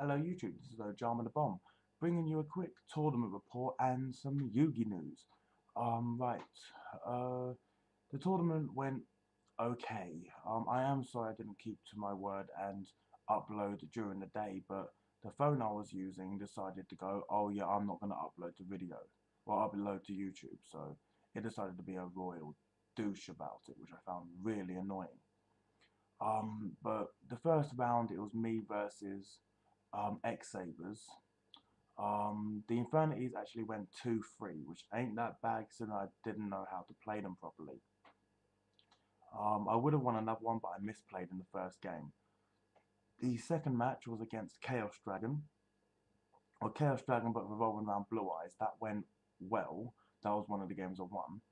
Hello YouTube, this is OjamaDaBomb, bringing you a quick tournament report and some Yugi news. Right, the tournament went okay. I am sorry I didn't keep to my word and upload during the day, but the phone I was using decided to go, oh yeah, I'm not going to upload to video, or upload to YouTube, so it decided to be a royal douche about it, which I found really annoying. But the first round, it was me versus X-Sabers. The Infinities actually went 2-3, which ain't that bad since I didn't know how to play them properly. I would have won another one, but I misplayed in the first game. The second match was against Chaos Dragon, or Chaos Dragon but revolving around Blue Eyes. That went well. That was one of the games I won.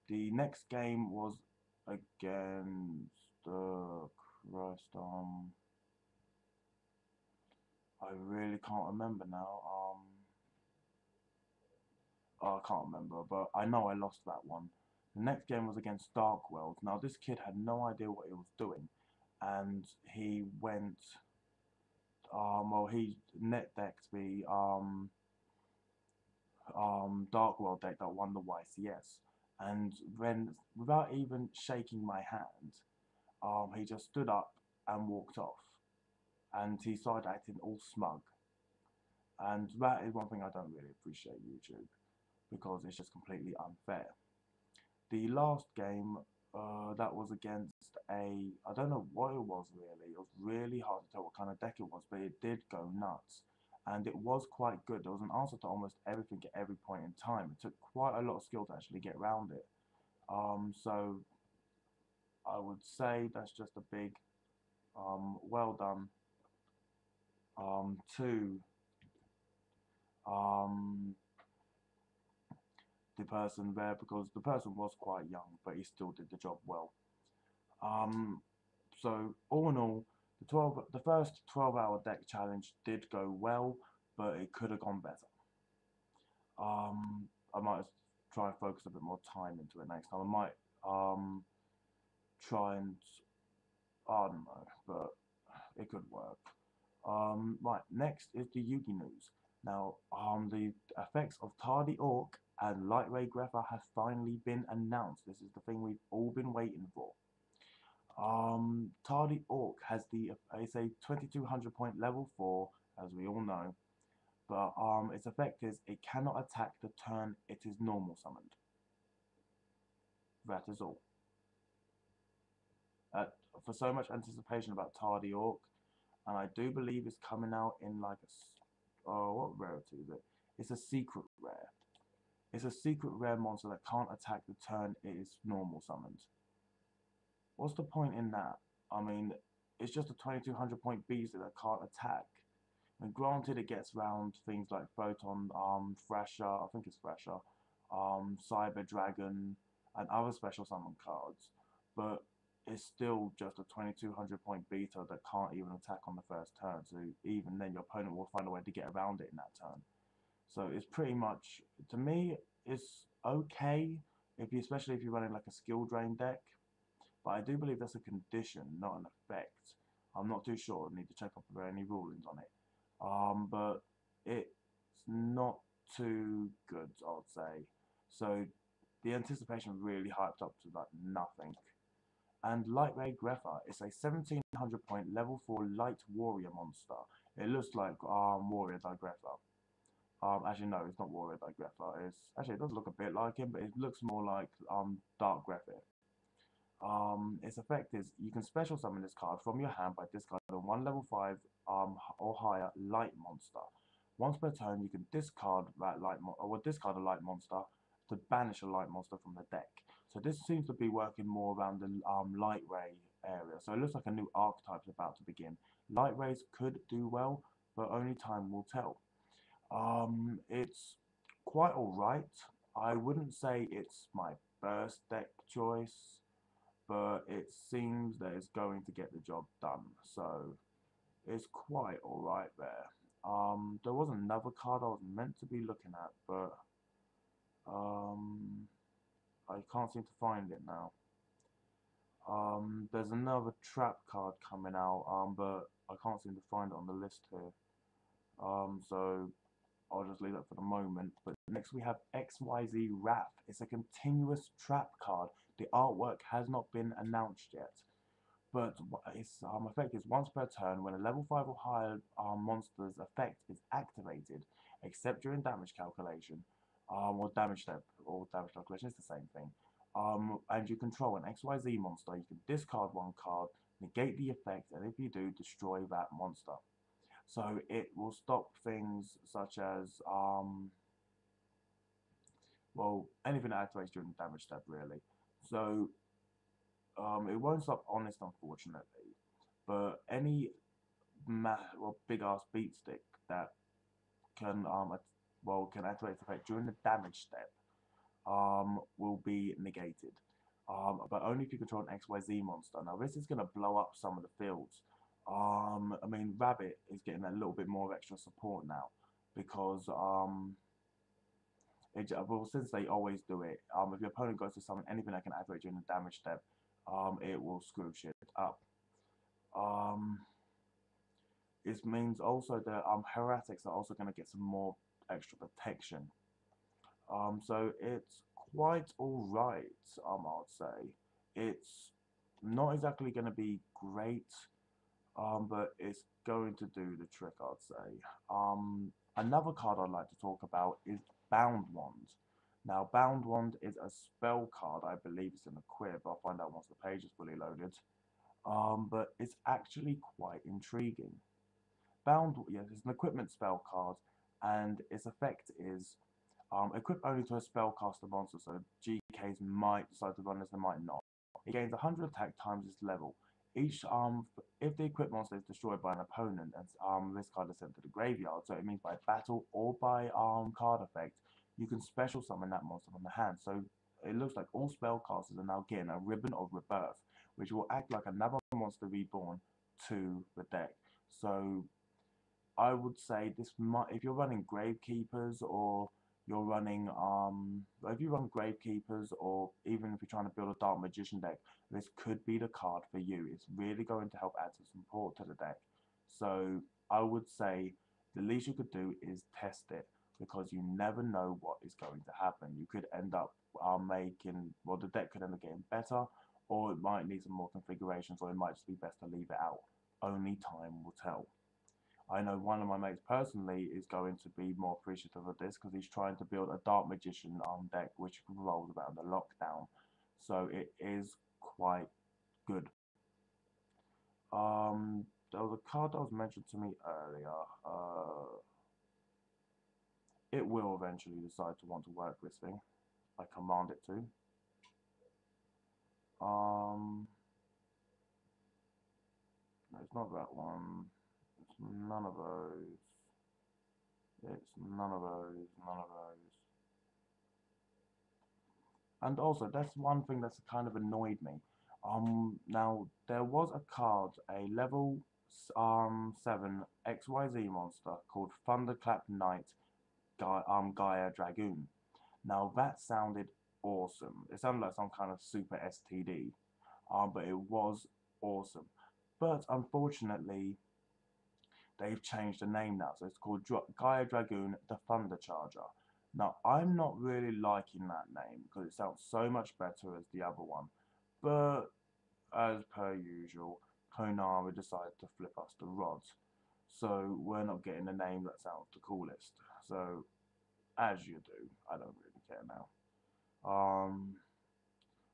The next game was against Christ, I really can't remember now. Oh, I can't remember, but I know I lost that one. The next game was against Dark World. Now this kid had no idea what he was doing, and he went. Well, he net decked the Dark World deck that won the YCS, and then without even shaking my hand, he just stood up and walked off, and he started acting all smug. And that is one thing I don't really appreciate YouTube, because it's just completely unfair. The last game, that was against I don't know what it was really. It was really hard to tell what kind of deck it was, but it did go nuts. And it was quite good. There was an answer to almost everything at every point in time. It took quite a lot of skill to actually get around it. So I would say that's just a big well done to um, the person there, because the person was quite young, but he still did the job well. Um, so all in all, the first 12-hour deck challenge did go well, but it could have gone better. I might try and focus a bit more time into it next time. I might try and I don't know, but it could work. Right, next is the Yugi news. Now, the effects of Tardy Orc and lightray grepher have finally been announced. This is the thing we've all been waiting for. Tardy Orc has it's a 2200 point level 4, as we all know, but its effect is it cannot attack the turn it is normal summoned. That is all. For so much anticipation about Tardy Orc, and I do believe it's coming out in like what rarity is it? It's a secret rare. It's a secret rare monster that can't attack the turn it is normal summoned. What's the point in that? I mean, it's just a 2200 point beast that can't attack. And granted, it gets around things like Photon, Thrasher, I think it's Thrasher, Cyber Dragon, and other special summon cards, but it's still just a 2200 point beta that can't even attack on the first turn. So even then, your opponent will find a way to get around it in that turn. So it's pretty much, to me, it's okay, especially if you're running like a skill drain deck. But I do believe that's a condition, not an effect. I'm not too sure. I need to check up if there are any rulings on it. But it's not too good, I would say. So the anticipation really hyped up to like nothing. And lightray grepher is a 1700 point level 4 light warrior monster. It looks like warrior grepher. Actually no, it's not warrior grepher. It does look a bit like him, but it looks more like dark grepher. Its effect is you can special summon this card from your hand by discarding one level 5 or higher light monster. Once per turn, you can discard that or discard a light monster to banish a light monster from the deck. So this seems to be working more around the light ray area. So it looks like a new archetype is about to begin. Light rays could do well, but only time will tell. It's quite alright. I wouldn't say it's my first deck choice, but it seems that it's going to get the job done. So it's quite alright there. There was another card I was meant to be looking at, but I can't seem to find it now. There's another trap card coming out, but I can't seem to find it on the list here. So I'll just leave that for the moment. But next we have XYZ Wrath. It's a continuous trap card. The artwork has not been announced yet. But its effect is once per turn when a level 5 or higher monster's effect is activated, except during damage calculation, or damage step, or damage calculation is the same thing. And you control an XYZ monster, you can discard one card, negate the effect, and if you do, destroy that monster. So it will stop things such as, well, anything that activates during the damage step, really. So it won't stop Honest, unfortunately, but any big ass beat stick that can can activate its effect during the damage step will be negated. But only if you control an XYZ monster. Now this is gonna blow up some of the fields. I mean Rabbit is getting a little bit more of extra support now because well, since they always do it, if your opponent goes to summon anything that can activate during the damage step, it will screw shit up. It means also that heretics are also going to get some more extra protection. So it's quite alright, I'd say. It's not exactly going to be great, but it's going to do the trick, I'd say. Another card I'd like to talk about is Bound Wand. Now, Bound Wand is a spell card. I believe it's in the quib. I'll find out once the page is fully loaded. But it's actually quite intriguing. Bound, yes, it's an equipment spell card, and its effect is equipped only to a spellcaster monster, so GKs might decide to run this, they might not. It gains 100 attack times its level. Each if the equipped monster is destroyed by an opponent, and this card is sent to the graveyard, so it means by battle or by card effect, you can special summon that monster from the hand. So it looks like all spellcasters are now getting a Ribbon of Rebirth, which will act like another monster reborn to the deck. So I would say this might, if you're running Gravekeepers or you're running, if you run Gravekeepers or even if you're trying to build a Dark Magician deck, this could be the card for you. It's really going to help add some support to the deck. So I would say the least you could do is test it because you never know what is going to happen. You could end up well, the deck could end up getting better, or it might need some more configurations, or it might just be best to leave it out. Only time will tell. I know one of my mates personally is going to be more appreciative of this because he's trying to build a Dark Magician deck which revolves around the lockdown. So it is quite good. There was a card that was mentioned to me earlier. It will eventually decide to want to work this thing. I command it to. No, it's not that one. It's none of those. It's none of those. None of those. And also, that's one thing that's kind of annoyed me. Now there was a card, a level 7 XYZ monster called Thunderclap Knight, Gaia Dragoon. Now that sounded awesome. It sounded like some kind of super STD, but it was awesome. But unfortunately, they've changed the name now, so it's called Gaia Dragoon, the Thunder Charger. Now, I'm not really liking that name because it sounds so much better as the other one. But, as per usual, Konami decided to flip us the rods. So, we're not getting a name that sounds the coolest. So, as you do, I don't really care now.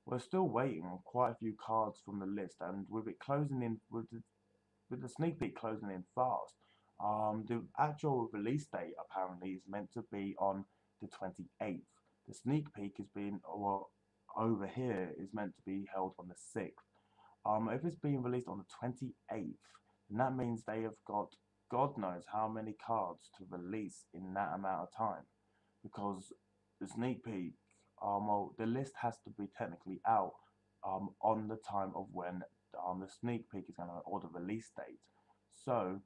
We're still waiting on quite a few cards from the list, and with it closing in, with the sneak peek closing in fast, the actual release date apparently is meant to be on the 28th. The sneak peek is being, well, over here is meant to be held on the 6th. If it's being released on the 28th, then that means they have got God knows how many cards to release in that amount of time. Because the sneak peek, well, the list has to be technically out on the time of when the sneak peek is going to, or the release date. So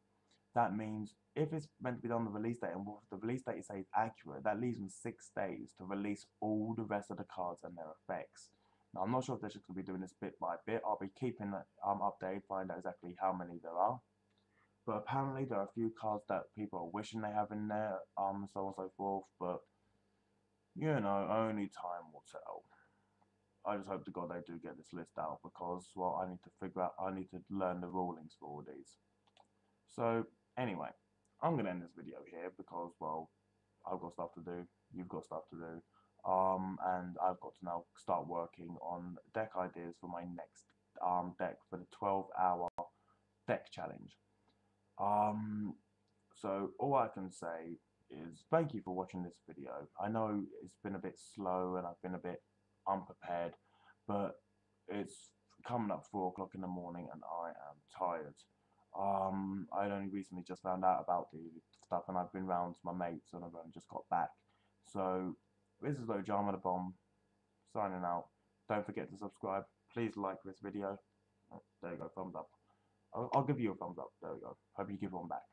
that means if it's meant to be on the release date and what the release date is accurate, that leaves them 6 days to release all the rest of the cards and their effects. Now I'm not sure if they're just going to be doing this bit by bit. I'll be keeping updated, find out exactly how many there are. But apparently there are a few cards that people are wishing they have in there, so on and so forth. But you know, only time will tell. I just hope to God they do get this list out because, well, I need to figure out, I need to learn the rulings for all these. So anyway, I'm gonna end this video here because, well, I've got stuff to do. You've got stuff to do. And I've got to now start working on deck ideas for my next deck for the 12-hour deck challenge. So all I can say is thank you for watching this video. I know it's been a bit slow and I've been a bit unprepared, but it's coming up 4 o'clock in the morning and I am tired. I only recently just found out about the stuff and I've been round to my mates and I've only just got back. So this is OjamaDaBomb signing out. Don't forget to subscribe. Please like this video. Oh, there you go, thumbs up. I'll give you a thumbs up. There we go. Hope you give one back.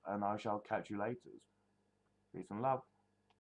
And I shall catch you later. Peace and love.